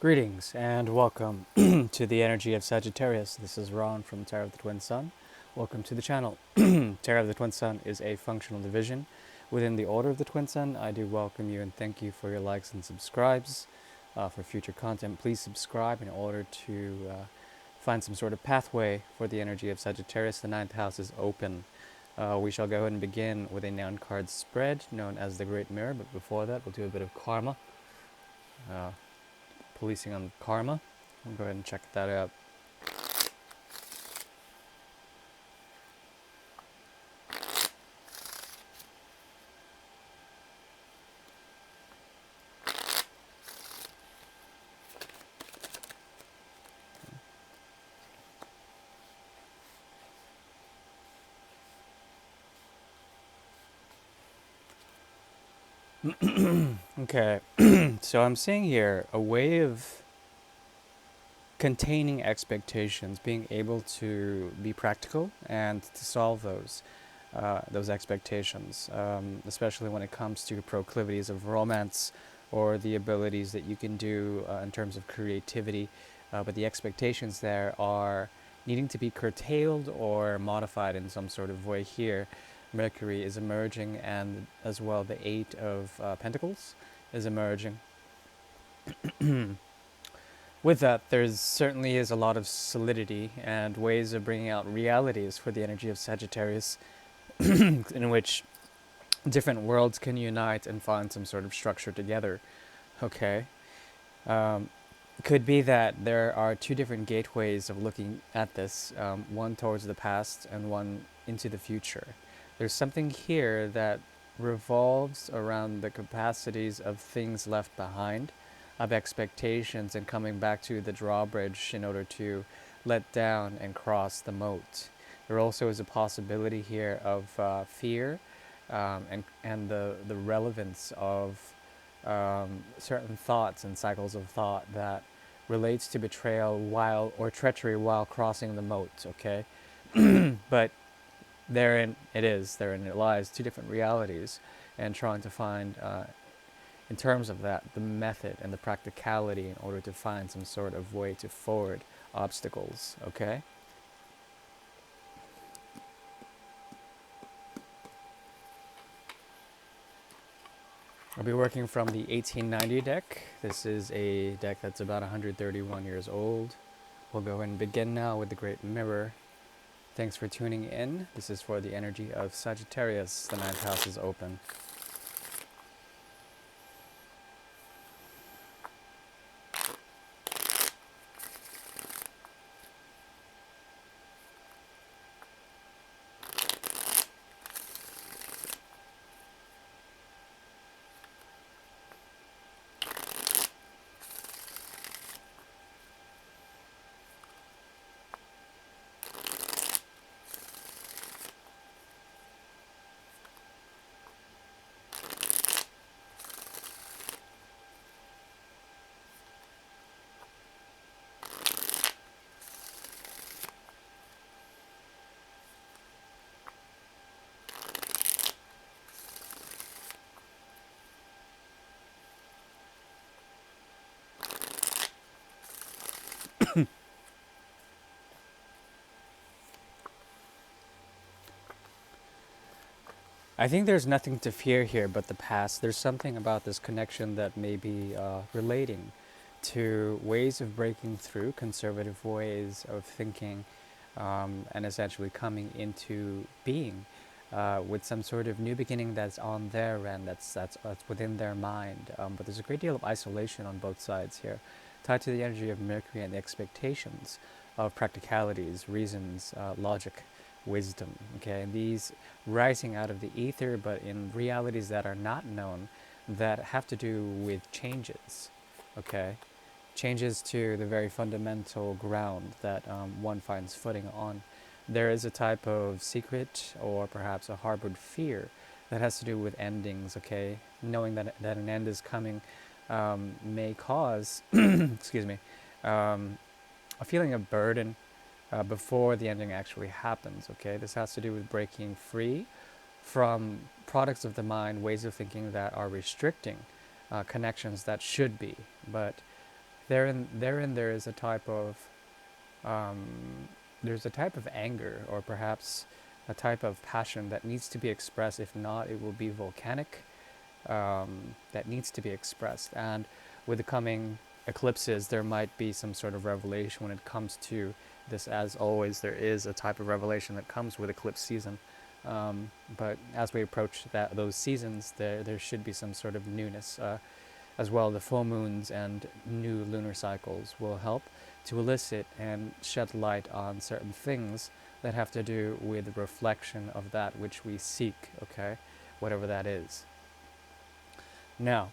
Greetings and welcome to the energy of Sagittarius. This is Ron from Tarot of the Twin Sun. Welcome to the channel. Tarot of the Twin Sun is a functional division within the Order of the Twin Sun. I do welcome you and thank you for your likes and subscribes. For future content, please subscribe in order to find some sort of pathway for the energy of Sagittarius. The ninth house is open. We shall go ahead and begin with a 9-card spread known as the Great Mirror, but before that we'll do a bit of karma. Policing on karma. I'll go ahead and check that out. Okay, so I'm seeing here a way of containing expectations, being able to be practical and to solve those expectations, especially when it comes to proclivities of romance or the abilities that you can do in terms of creativity. But the expectations there are needing to be curtailed or modified in some sort of way here. Mercury is emerging, and as well the Eight of Pentacles is emerging. With that, there certainly is a lot of solidity and ways of bringing out realities for the energy of Sagittarius, in which different worlds can unite and find some sort of structure together. Okay. Could be that there are two different gateways of looking at this, one towards the past and one into the future. There's something here that revolves around the capacities of things left behind, of expectations, and coming back to the drawbridge in order to let down and cross the moat. There also is a possibility here of fear and the relevance of certain thoughts and cycles of thought that relates to betrayal or treachery while crossing the moat, okay? But therein it lies two different realities, and trying to find, in terms of that, the method and the practicality in order to find some sort of way to forward obstacles, okay? I'll be working from the 1890 deck. This is a deck that's about 131 years old. We'll go ahead and begin now with the Great Mirror. Thanks for tuning in. This is for the energy of Sagittarius. The ninth house is open. I think there's nothing to fear here but the past. There's something about this connection that may be relating to ways of breaking through, conservative ways of thinking, and essentially coming into being with some sort of new beginning that's on their end, that's within their mind. But there's a great deal of isolation on both sides here, tied to the energy of Mercury and the expectations of practicalities, reasons, logic, wisdom. Okay, and these rising out of the ether, but in realities that are not known, that have to do with changes. Okay, changes to the very fundamental ground that one finds footing on. There is a type of secret or perhaps a harbored fear that has to do with endings, okay? Knowing that an end is coming may cause, excuse me, a feeling of burden before the ending actually happens, okay? This has to do with breaking free from products of the mind, ways of thinking that are restricting connections that should be. But therein there is a type of um, there's a type of anger, or perhaps a type of passion that needs to be expressed. If not, it will be volcanic. That needs to be expressed. And with the coming eclipses, there might be some sort of revelation when it comes to this. As always, there is a type of revelation that comes with eclipse season. But as we approach those seasons, there should be some sort of newness. As well, the full moons and new lunar cycles will help to elicit and shed light on certain things that have to do with the reflection of that which we seek, okay? Whatever that is. Now,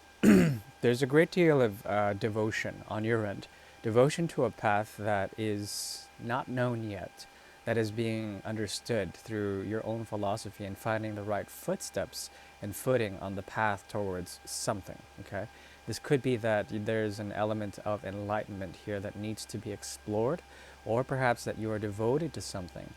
there's a great deal of devotion on your end. Devotion to a path that is not known yet, that is being understood through your own philosophy and finding the right footsteps and footing on the path towards something, okay? This could be that there's an element of enlightenment here that needs to be explored, or perhaps that you are devoted to something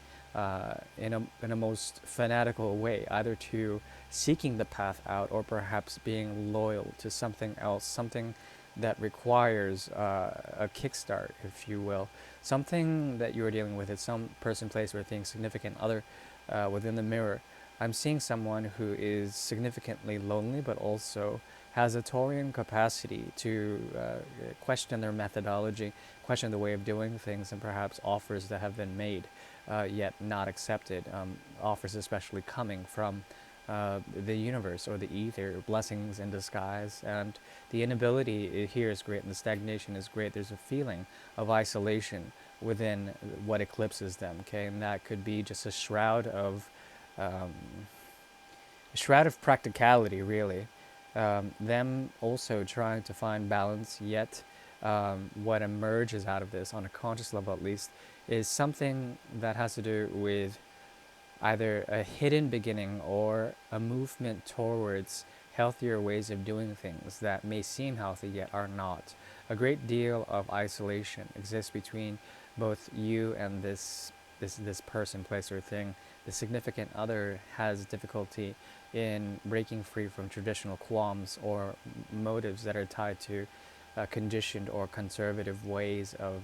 in a most fanatical way, either to seeking the path out or perhaps being loyal to something else, something that requires a kickstart, if you will, something that you are dealing with. It's some person, place, or thing, significant other within the mirror. I'm seeing someone who is significantly lonely, but also has a Taurian capacity to question their methodology, question the way of doing things, and perhaps offers that have been made yet not accepted, offers especially coming from the universe or the ether, blessings in disguise. And the inability here is great and the stagnation is great. There's a feeling of isolation within what eclipses them, okay? And that could be just um, a shroud of practicality, really. Them also trying to find balance, yet what emerges out of this, on a conscious level at least, is something that has to do with either a hidden beginning or a movement towards healthier ways of doing things that may seem healthy yet are not. A great deal of isolation exists between both you and this person, place, or thing. The significant other has difficulty in breaking free from traditional qualms or motives that are tied to conditioned or conservative ways of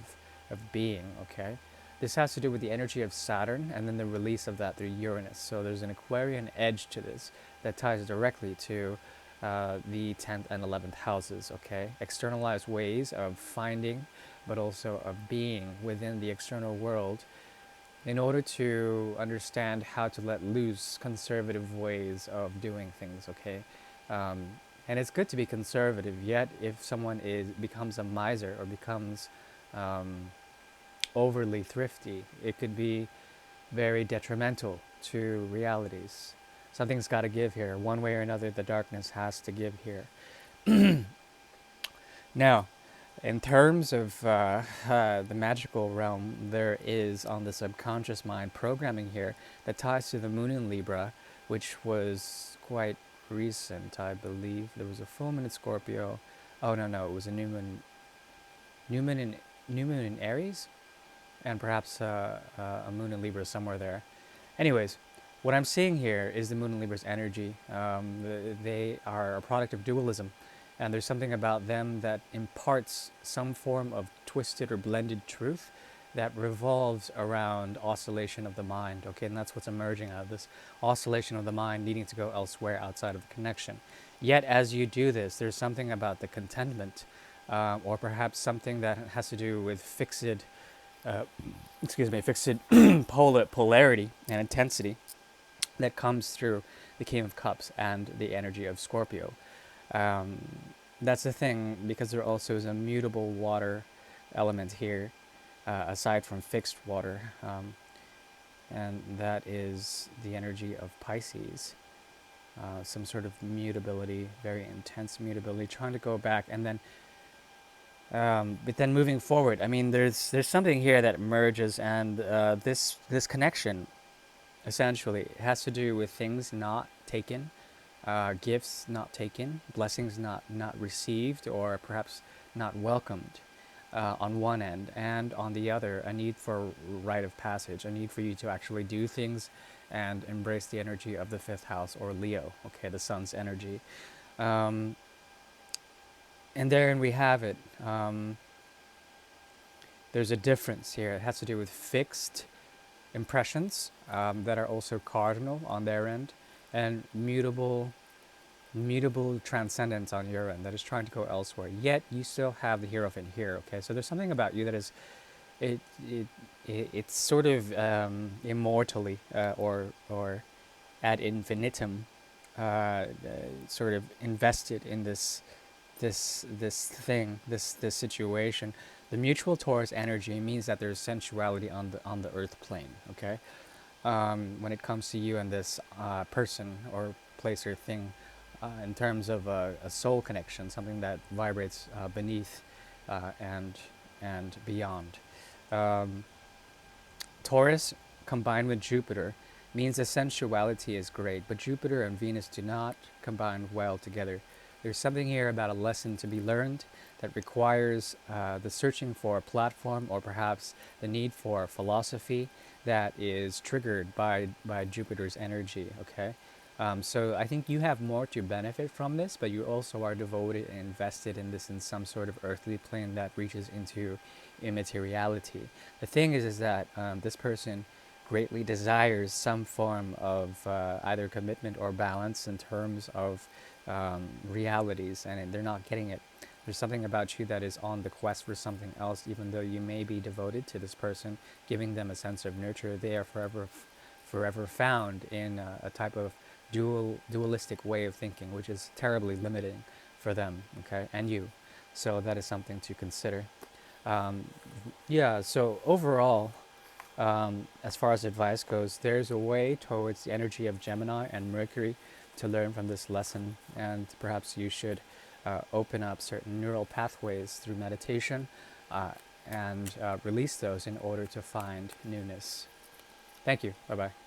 being, okay? This has to do with the energy of Saturn and then the release of that through Uranus. So there's an Aquarian edge to this that ties directly to the 10th and 11th houses, okay? Externalized ways of finding, but also of being within the external world in order to understand how to let loose conservative ways of doing things, okay? And it's good to be conservative, yet if someone becomes a miser or becomes overly thrifty, it could be very detrimental to realities. Something's got to give here. One way or another, the darkness has to give here. Now, in terms of the magical realm, there is on the subconscious mind programming here that ties to the moon in Libra, which was quite recent, I believe. There was a full moon in Scorpio. Oh no, it was a new moon in Aries, and perhaps a moon in Libra somewhere there. Anyways, what I'm seeing here is the moon in Libra's energy. They are a product of dualism, and there's something about them that imparts some form of twisted or blended truth that revolves around oscillation of the mind, okay? And that's what's emerging out of this oscillation of the mind needing to go elsewhere outside of the connection. Yet as you do this, there's something about the contentment, or perhaps something that has to do with fixed polarity and intensity that comes through the King of Cups and the energy of Scorpio. That's the thing, because there also is a mutable water element here, aside from fixed water, and that is the energy of Pisces. Some sort of mutability, very intense mutability, trying to go back, and then but then moving forward. I mean, there's something here that emerges, and this connection essentially has to do with things not taken, gifts not taken, blessings not received, or perhaps not welcomed on one end, and on the other, a need for rite of passage, a need for you to actually do things and embrace the energy of the fifth house, or Leo, okay, the sun's energy. And therein we have it. there's a difference here. It has to do with fixed impressions that are also cardinal on their end, and mutable transcendence on your end that is trying to go elsewhere. Yet you still have the Hierophant here. Okay, so there's something about you that is it it, it's sort of immortally or ad infinitum sort of invested in this thing, this situation. The mutual Taurus energy means that there's sensuality on the earth plane. Okay, when it comes to you and this person or place or thing, in terms of a soul connection, something that vibrates beneath and beyond. Um, Taurus combined with Jupiter means the sensuality is great, but Jupiter and Venus do not combine well together. There's something here about a lesson to be learned that requires the searching for a platform, or perhaps the need for philosophy that is triggered by Jupiter's energy, okay? So I think you have more to benefit from this, but you also are devoted and invested in this in some sort of earthly plane that reaches into immateriality. The thing is that this person greatly desires some form of either commitment or balance in terms of realities, and they're not getting it. There's something about you that is on the quest for something else, even though you may be devoted to this person, giving them a sense of nurture. They are forever found in a type of dualistic way of thinking, which is terribly limiting for them, okay, and you. So that is something to consider. Um, yeah. So overall, as far as advice goes, there's a way towards the energy of Gemini and Mercury to learn from this lesson, and perhaps you should open up certain neural pathways through meditation uh, and release those in order to find newness. Thank you. Bye bye.